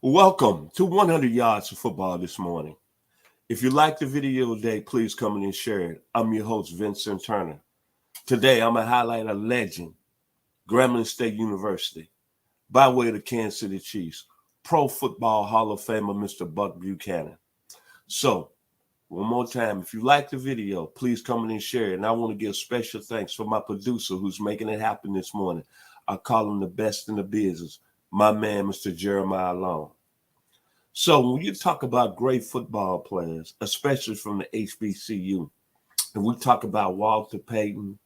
Welcome to 100 Yards of Football this morning. If you like the video today, please come in and share it. I'm your host, Vincent Turner. Today, I'm going to highlight a legend, Grambling State University, by way of the Kansas City Chiefs, Pro Football Hall of Famer, Mr. Buck Buchanan. So, one more time, if you like the video, please come in and share it. And I want to give special thanks for my producer who's making it happen this morning. I call him the best in the business, my man, Mr. Jeremiah Long. So when you talk about great football players, especially from the HBCU, and we talk about Walter Payton,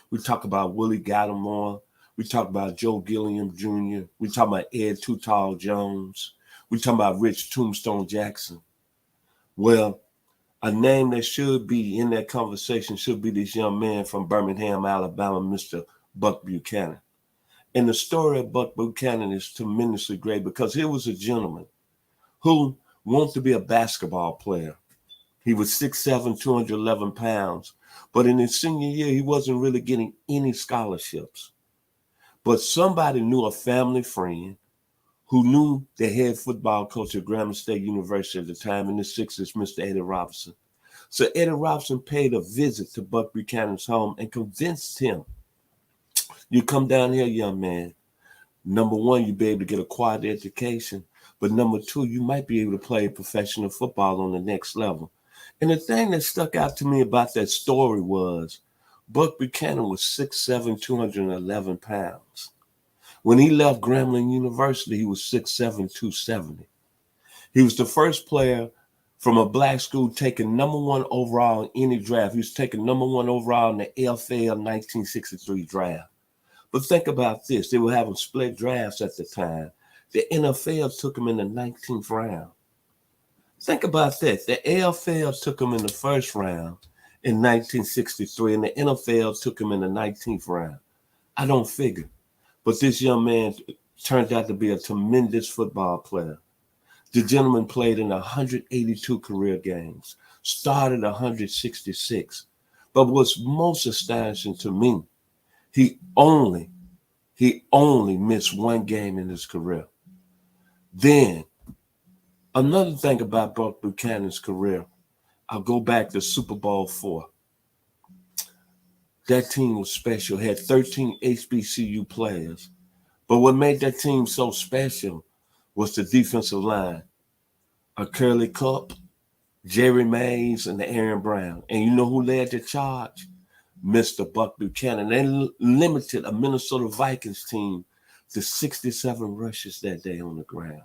we talk about Willie Gallimore, we talk about Joe Gilliam Jr., we talk about Ed Too Tall Jones, we talk about Rich Tombstone Jackson. Well, a name that should be in that conversation should be this young man from Birmingham, Alabama, Mr. Buck Buchanan. And the story of Buck Buchanan is tremendously great because he was a gentleman who wanted to be a basketball player. He was 6'7", 211 pounds. But in his senior year, he wasn't really getting any scholarships. But somebody knew a family friend who knew the head football coach at Grambling State University at the time in the 60s, Mr. Eddie Robinson. So Eddie Robinson paid a visit to Buck Buchanan's home and convinced him, you come down here, young man. Number one, you'll be able to get a quality education. But number two, you might be able to play professional football on the next level. And the thing that stuck out to me about that story was Buck Buchanan was 6'7", 211 pounds. When he left Grambling University, he was 6'7", 270. He was the first player from a black school taken number one overall in any draft. He was taken number one overall in the AFL 1963 draft. But think about this. They were having split drafts at the time. The NFL took him in the 19th round. Think about that. The AFL took him in the first round in 1963, and the NFL took him in the 19th round. I don't figure. But this young man turned out to be a tremendous football player. The gentleman played in 182 career games, started 166. But what's most astonishing to me, he only missed one game in his career. Then, another thing about Buck Buchanan's career, I'll go back to Super Bowl IV. That team was special, had 13 HBCU players. But what made that team so special was the defensive line. A Curly Cup, Jerry Mays, and the Aaron Brown. And you know who led the charge? Mr. Buck Buchanan. They limited a Minnesota Vikings team to 67 rushes that day on the ground.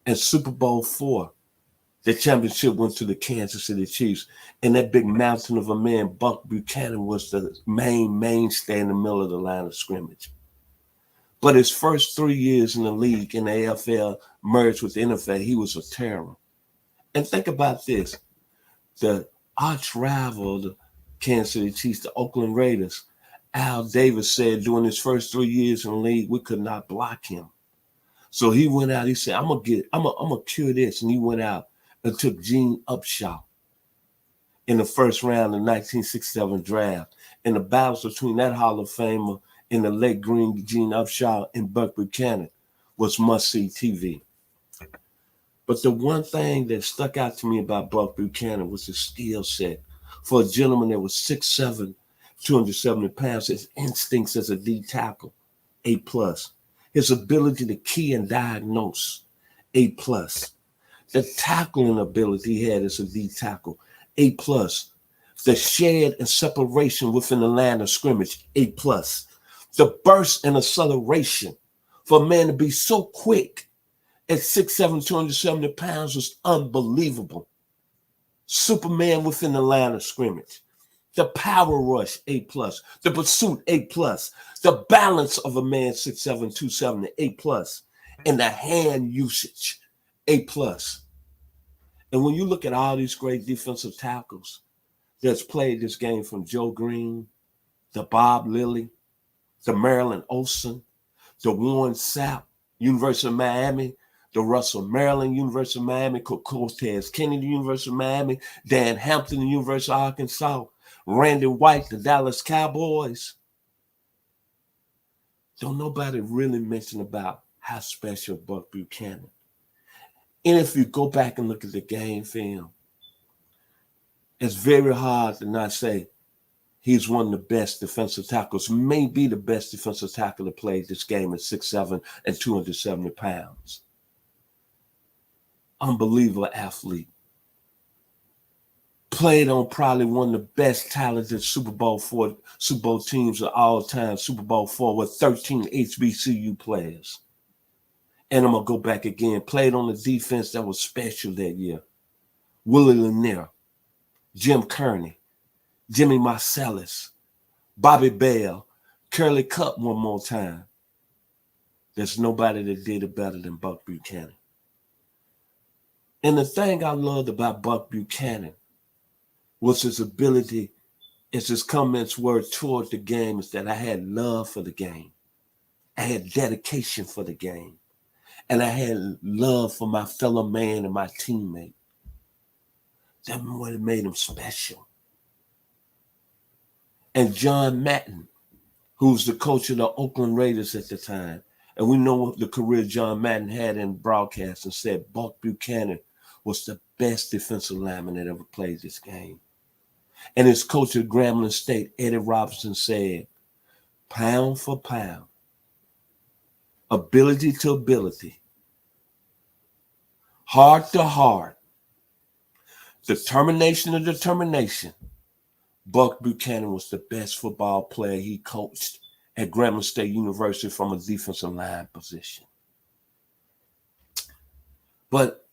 And Super Bowl IV, the championship went to the Kansas City Chiefs. And that big mountain of a man, Buck Buchanan, was the mainstay in the middle of the line of scrimmage. But his first 3 years in the league in the AFL merged with the NFL, he was a terror. And think about this. The arch rival of the Kansas City Chiefs, the Oakland Raiders, Al Davis said during his first 3 years in the league, we could not block him. So he went out, he said, I'm gonna cure this. And he went out and took Gene Upshaw in the first round of the 1967 draft. And the battles between that Hall of Famer and the late green Gene Upshaw and Buck Buchanan was must-see TV. But the one thing that stuck out to me about Buck Buchanan was his skill set. For a gentleman that was 6'7", 270 pounds, his instincts as a D tackle, A+. His ability to key and diagnose, A+. The tackling ability he had as a D tackle, A+. The shed and separation within the line of scrimmage, A+. The burst and acceleration for a man to be so quick at 6'7", 270 pounds was unbelievable. Superman within the line of scrimmage. The power rush, A+. The pursuit, A+. The balance of a man 6'7", 270, A+. And the hand usage, A+. And when you look at all these great defensive tackles that's played this game, from Joe Green, the Bob Lilly, the Marilyn Olsen, the Warren Sapp, University of Miami, the Russell Maryland, University of Miami, Cortez Kennedy, University of Miami, Dan Hampton, University of Arkansas, Randy White, the Dallas Cowboys. Don't nobody really mention about how special Buck Buchanan. And if you go back and look at the game film, it's very hard to not say he's one of the best defensive tackles, maybe the best defensive tackle to play this game at 6'7" and 270 pounds. Unbelievable athlete. Played on probably one of the best talented Super Bowl teams of all time, Super Bowl IV, with 13 HBCU players. And I'm going to go back again. Played on the defense that was special that year. Willie Lanier, Jim Kearney, Jimmy Marcellus, Bobby Bell, Curly Cup one more time. There's nobody that did it better than Buck Buchanan. And the thing I loved about Buck Buchanan was his ability, as his comments were toward the game, is that I had love for the game. I had dedication for the game. And I had love for my fellow man and my teammate. That's what made him special. And John Madden, who was the coach of the Oakland Raiders at the time, and we know what the career John Madden had in broadcasting, said Buck Buchanan was the best defensive lineman that ever played this game. And his coach at Grambling State, Eddie Robinson, said, pound for pound, ability to ability, heart to heart, determination to determination, Buck Buchanan was the best football player he coached at Grambling State University from a defensive line position. But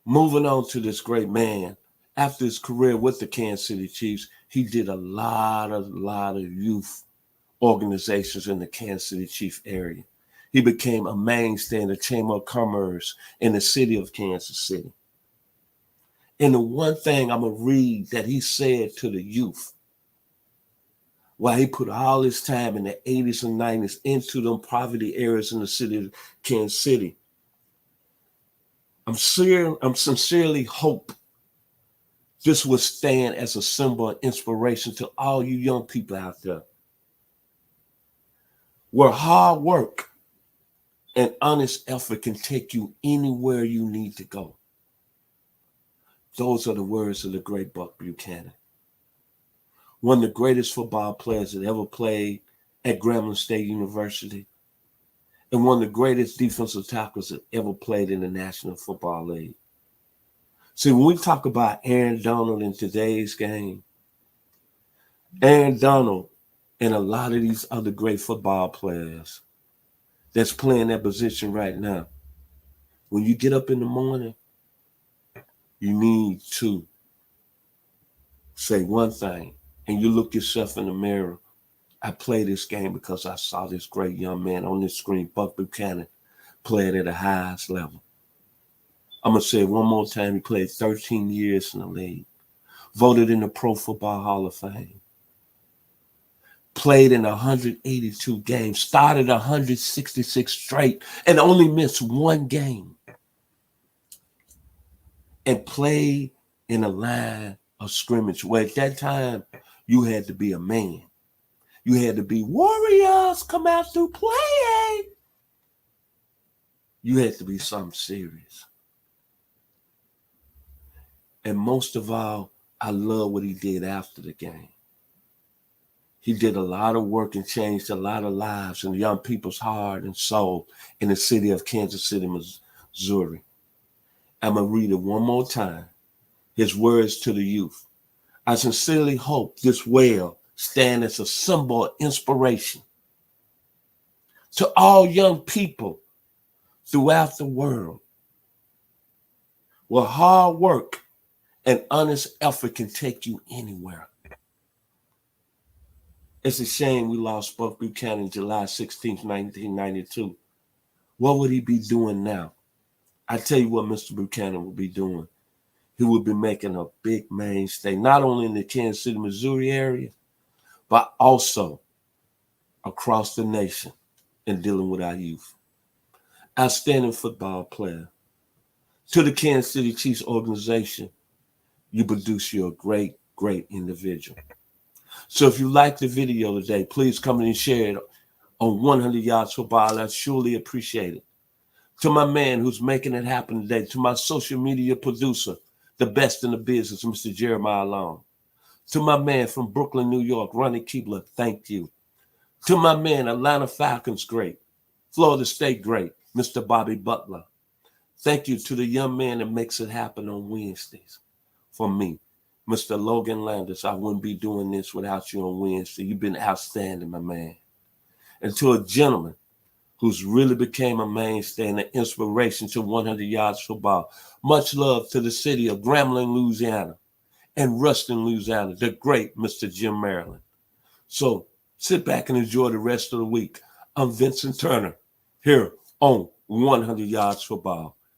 moving on to this great man, after his career with the Kansas City Chiefs, he did a lot of youth organizations in the Kansas City Chiefs area. He became a mainstay in the Chamber of Commerce in the city of Kansas City. And the one thing I'm going to read that he said to the youth, while he put all his time in the 80s and 90s into them poverty areas in the city of Kansas City, I'm sincerely hope this will stand as a symbol of inspiration to all you young people out there, where hard work and honest effort can take you anywhere you need to go. Those are the words of the great Buck Buchanan, one of the greatest football players that ever played at Grambling State University, and one of the greatest defensive tackles that ever played in the National Football League. See, when we talk about Aaron Donald in today's game, Aaron Donald and a lot of these other great football players that's playing that position right now, when you get up in the morning, you need to say one thing, and you look yourself in the mirror. I play this game because I saw this great young man on this screen, Buck Buchanan, play it at the highest level. I'm going to say it one more time. He played 13 years in the league, voted in the Pro Football Hall of Fame, played in 182 games, started 166 straight, and only missed one game, and played in a line of scrimmage where at that time you had to be a man. You had to be Warriors, come out to play. You had to be something serious. And most of all, I love what he did after the game. He did a lot of work and changed a lot of lives and young people's heart and soul in the city of Kansas City, Missouri. I'm going to read it one more time. His words to the youth. I sincerely hope this will stand as a symbol of inspiration to all young people throughout the world, where hard work and honest effort can take you anywhere. It's a shame we lost Buck Buchanan July 16th, 1992. What would he be doing now? I tell you what Mr. Buchanan would be doing. He would be making a big mainstay, not only in the Kansas City, Missouri area, but also across the nation in dealing with our youth. Outstanding football player. To the Kansas City Chiefs organization, you produce you a great, great individual. So if you like the video today, please come in and share it on 100 Yards Football. I surely appreciate it. To my man who's making it happen today, to my social media producer, the best in the business, Mr. Jeremiah Long. To my man from Brooklyn, New York, Ronnie Keebler, thank you. To my man, Atlanta Falcons great, Florida State great, Mr. Bobby Butler. Thank you to the young man that makes it happen on Wednesdays for me, Mr. Logan Landis. I wouldn't be doing this without you on Wednesday. You've been outstanding, my man. And to a gentleman who's really became a mainstay and an inspiration to 100 Yards Football. Much love to the city of Grambling, Louisiana, and Ruston, Louisiana, the great Mr. Jim Maryland. So sit back and enjoy the rest of the week. I'm Vincent Turner here on 100 Yards Football.